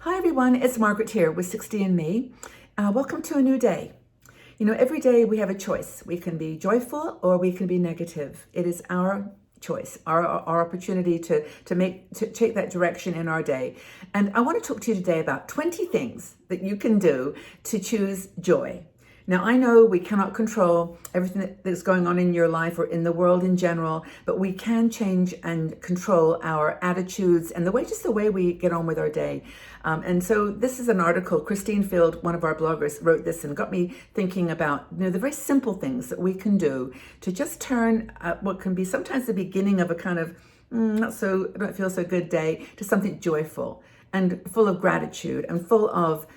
Hi everyone, it's Margaret here with Sixtyandme. Welcome to a new day. You know, every day we have a choice. We can be joyful or we can be negative. It is our choice, our opportunity to take that direction in our day. And I want to talk to you today about 20 things that you can do to choose joy. Now, I know we cannot control everything that's going on in your life or in the world in general, but we can change and control our attitudes and just the way we get on with our day. And so this is an article, Christine Field, one of our bloggers, wrote this and got me thinking about the very simple things that we can do to just turn what can be sometimes the beginning of a kind of I don't feel so good day to something joyful and full of gratitude and full of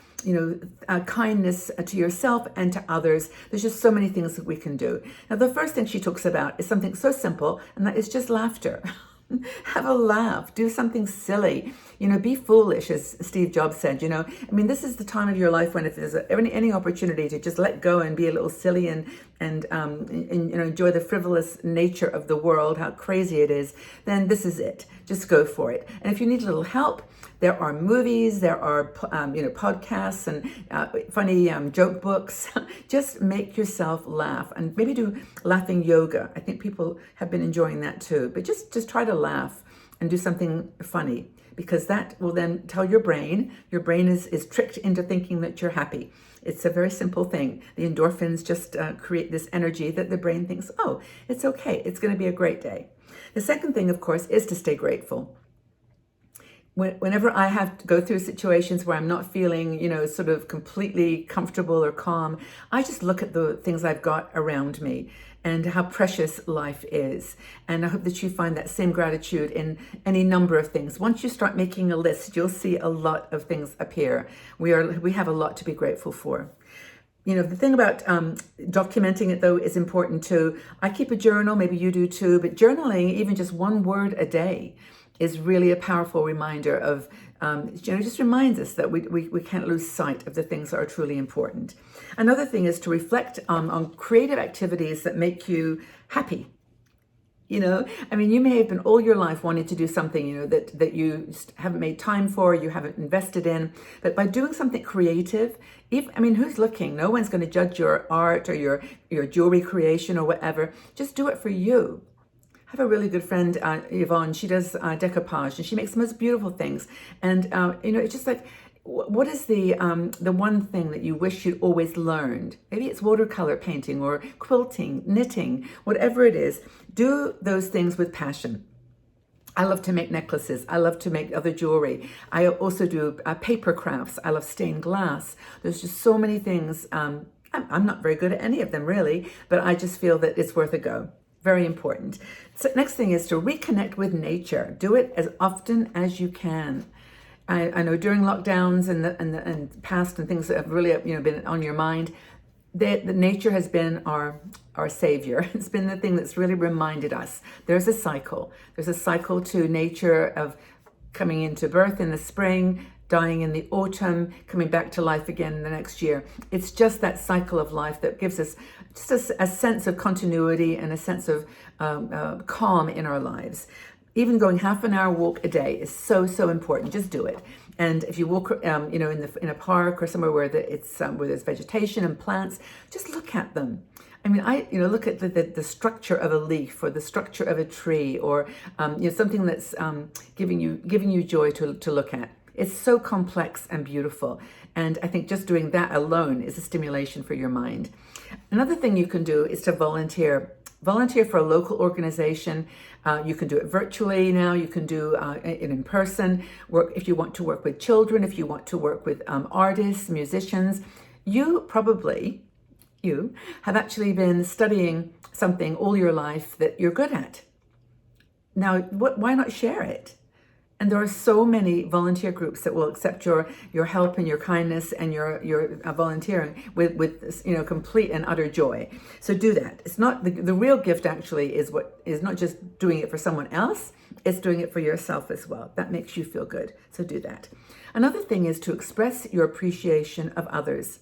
kindness to yourself and to others. There's just so many things that we can do. Now, the first thing she talks about is something so simple, and that is just laughter. Have a laugh, do something silly, be foolish, as Steve Jobs said. This is the time of your life when if there's any opportunity to just let go and be a little silly and enjoy the frivolous nature of the world, how crazy it is, then this is it. Just go for it. And if you need a little help, there are movies, there are podcasts and funny joke books. Just make yourself laugh and maybe do laughing yoga. I think people have been enjoying that too. But just try to laugh and do something funny, because that will then tell your brain is tricked into thinking that you're happy. It's a very simple thing. The endorphins just create this energy that the brain thinks, oh, it's okay. It's going to be a great day. The second thing, of course, is to stay grateful. Whenever I have to go through situations where I'm not feeling, sort of completely comfortable or calm, I just look at the things I've got around me and how precious life is. And I hope that you find that same gratitude in any number of things. Once you start making a list, you'll see a lot of things appear. We have a lot to be grateful for. The thing about documenting it, though, is important too. I keep a journal, maybe you do too, but journaling, even just one word a day, is really a powerful reminder of, just reminds us that we can't lose sight of the things that are truly important. Another thing is to reflect on creative activities that make you happy. You may have been all your life wanting to do something, that you just haven't made time for, you haven't invested in. But by doing something creative, who's looking? No one's going to judge your art or your jewelry creation or whatever. Just do it for you. I have a really good friend, Yvonne. She does decoupage, and she makes the most beautiful things. And it's just like, what is the one thing that you wish you'd always learned? Maybe it's watercolor painting or quilting, knitting, whatever it is. Do those things with passion. I love to make necklaces. I love to make other jewelry. I also do paper crafts. I love stained glass. There's just so many things. I'm not very good at any of them, really, but I just feel that it's worth a go. Very important. So next thing is to reconnect with nature. Do it as often as you can. I know during lockdowns and past and things that have really been on your mind, the nature has been our savior. It's been the thing that's really reminded us there's a cycle. There's a cycle to nature of coming into birth in the spring, dying in the autumn, coming back to life again in the next year. It's just that cycle of life that gives us just a sense of continuity and a sense of calm in our lives. Even going half an hour walk a day is so important. Just do it. And if you walk, in a park or somewhere where where there's vegetation and plants, just look at them. Look at the structure of a leaf or the structure of a tree or something that's giving you joy to look at. It's so complex and beautiful. And I think just doing that alone is a stimulation for your mind. Another thing you can do is to volunteer. Volunteer for a local organization. You can do it virtually now. You can do it in person. Work if you want to work with children, if you want to work with artists, musicians. You have actually been studying something all your life that you're good at. Now, why not share it? And there are so many volunteer groups that will accept your help and your kindness and your volunteering with complete and utter joy. So do that. It's not the real gift actually is not just doing it for someone else, it's doing it for yourself as well. That makes you feel good. So do that. Another thing is to express your appreciation of others.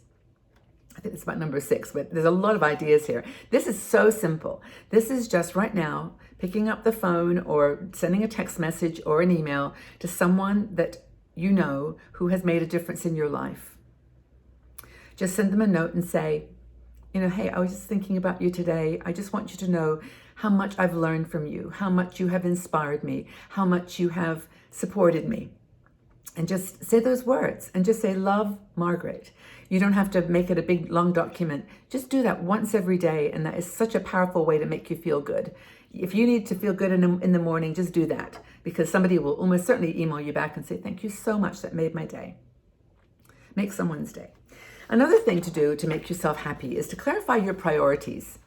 I think it's about number 6, but there's a lot of ideas here. This is so simple. This is just right now picking up the phone or sending a text message or an email to someone that you know who has made a difference in your life. Just send them a note and say, hey, I was just thinking about you today. I just want you to know how much I've learned from you, how much you have inspired me, how much you have supported me. And just say those words and just say, love, Margaret. You don't have to make it a big, long document. Just do that once every day. And that is such a powerful way to make you feel good. If you need to feel good in the morning, just do that, because somebody will almost certainly email you back and say, thank you so much. That made my day. Make someone's day. Another thing to do to make yourself happy is to clarify your priorities.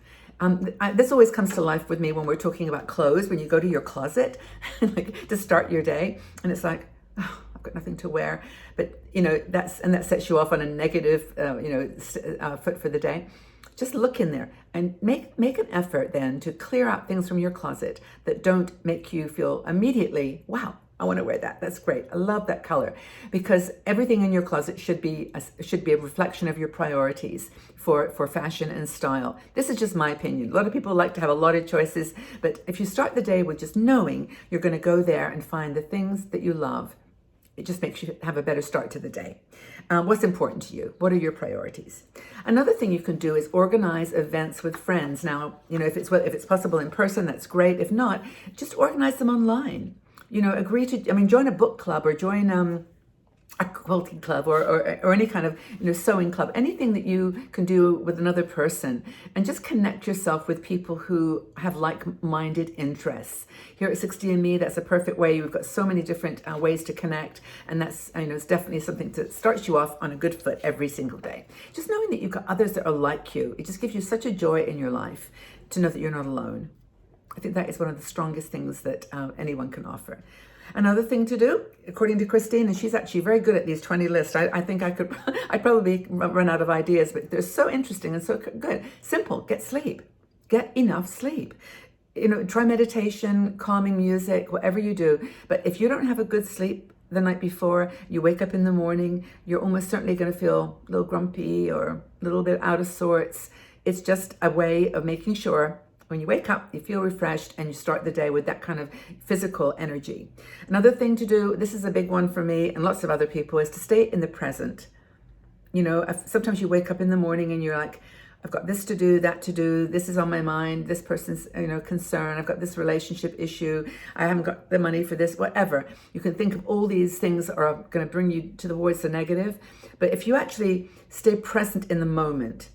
This always comes to life with me when we're talking about clothes, when you go to your closet like, to start your day, and it's like, oh, I've got nothing to wear, but that sets you off on a negative foot for the day. Just look in there and make an effort then to clear out things from your closet that don't make you feel immediately, wow, I want to wear that. That's great. I love that color. Because everything in your closet should be a reflection of your priorities for fashion and style. This is just my opinion. A lot of people like to have a lot of choices, but if you start the day with just knowing you're going to go there and find the things that you love, it just makes you have a better start to the day. What's important to you? What are your priorities? Another thing you can do is organize events with friends. Now, if it's possible in person, that's great. If not, just organize them online. Agree to, join a book club or join a quilting club or any kind of, sewing club, anything that you can do with another person, and just connect yourself with people who have like-minded interests. Here at 60andme, that's a perfect way. We've got so many different ways to connect, and that's, it's definitely something that starts you off on a good foot every single day. Just knowing that you've got others that are like you, it just gives you such a joy in your life to know that you're not alone. I think that is one of the strongest things that anyone can offer. Another thing to do, according to Christine, and she's actually very good at these 20 lists. I think I'd probably run out of ideas, but they're so interesting and so good. Simple, get sleep. Get enough sleep. Try meditation, calming music, whatever you do. But if you don't have a good sleep the night before, you wake up in the morning, you're almost certainly going to feel a little grumpy or a little bit out of sorts. It's just a way of making sure when you wake up, you feel refreshed and you start the day with that kind of physical energy. Another thing to do, this is a big one for me and lots of other people, is to stay in the present. Sometimes you wake up in the morning and you're like, I've got this to do, that to do, this is on my mind, this person's concern, I've got this relationship issue, I haven't got the money for this, whatever. You can think of all these things are going to bring you towards the negative. But if you actually stay present in the moment,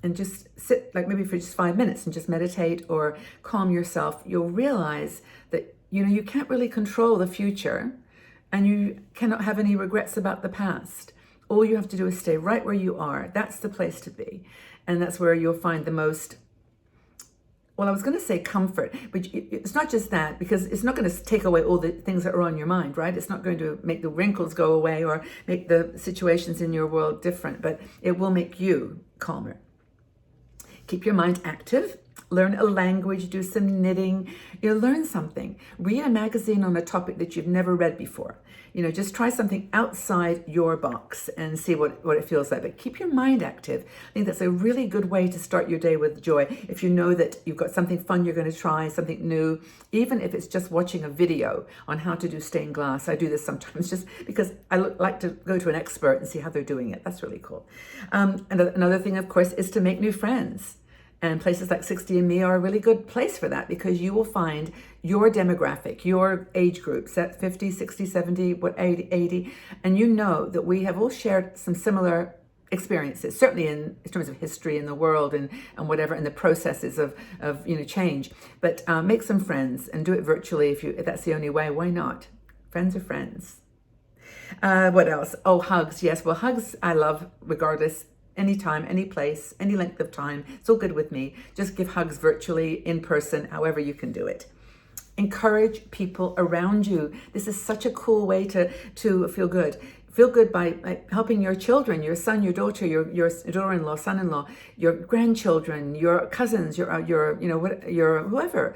and just sit maybe for just 5 minutes and just meditate or calm yourself, you'll realize that, you can't really control the future and you cannot have any regrets about the past. All you have to do is stay right where you are. That's the place to be. And that's where you'll find the most, well, I was going to say comfort, but it's not just that, because it's not going to take away all the things that are on your mind, right? It's not going to make the wrinkles go away or make the situations in your world different, but it will make you calmer. Keep your mind active, learn a language, do some knitting, learn something. Read a magazine on a topic that you've never read before. Just try something outside your box and see what it feels like. But keep your mind active. I think that's a really good way to start your day with joy. If you know that you've got something fun you're going to try, something new, even if it's just watching a video on how to do stained glass. I do this sometimes just because I like to go to an expert and see how they're doing it. That's really cool. And another thing, of course, is to make new friends. And places like 60andme are a really good place for that, because you will find your demographic, your age groups at 50, 60, 70, 80, and you know that we have all shared some similar experiences, certainly in terms of history in the world and whatever, and the processes of change. But make some friends and do it virtually if that's the only way. Why not? Friends are friends. What else? Oh, hugs. Yes, well, hugs I love regardless. Anytime, any place, any length of time. It's all good with me. Just give hugs virtually, in person, however you can do it. Encourage people around you. This is such a cool way to feel good. Feel good by helping your children, your son, your daughter, your daughter-in-law, son-in-law, your grandchildren, your cousins, your whoever.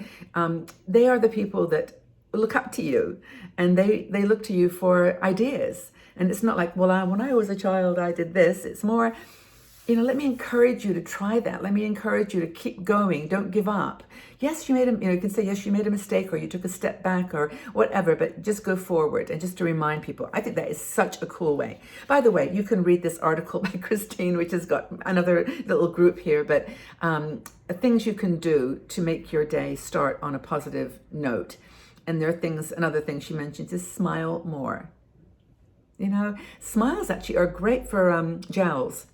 They are the people that look up to you, and they look to you for ideas. And it's not like, well, when I was a child, I did this. It's more, let me encourage you to try that. Let me encourage you to keep going. Don't give up. Yes, you can say, yes, you made a mistake or you took a step back or whatever, but just go forward. And just to remind people, I think that is such a cool way. By the way, you can read this article by Christine, which has got another little group here, but things you can do to make your day start on a positive note. And there are things, another thing she mentions is smile more. Smiles actually are great for gels.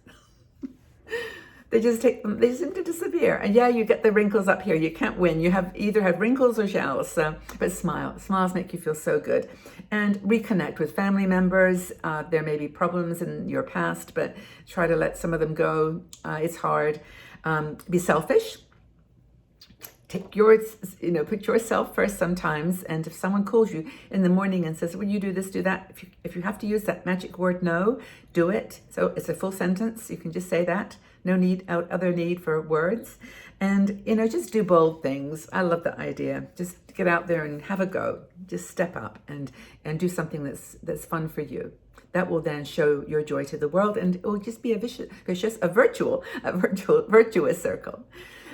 They just seem to disappear. And yeah, you get the wrinkles up here. You can't win. You either have wrinkles or gels. But smiles make you feel so good. And reconnect with family members. There may be problems in your past, but try to let some of them go. It's hard. Be selfish. Take put yourself first sometimes. And if someone calls you in the morning and says, "Will you do this, do that?" If you have to use that magic word no, do it. So it's a full sentence. You can just say that. No other need for words. And, just do bold things. I love that idea. Just get out there and have a go. Just step up and do something that's fun for you. That will then show your joy to the world, and it will just be a virtuous circle.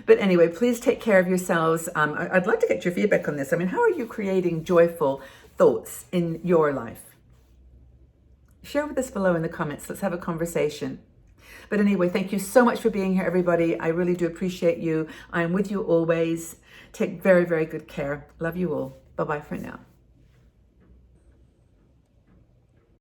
But anyway, please take care of yourselves. I'd like to get your feedback on this. How are you creating joyful thoughts in your life? Share with us below in the comments. Let's have a conversation. But anyway, thank you so much for being here, everybody. I really do appreciate you. I am with you always. Take very, very good care. Love you all. Bye-bye for now.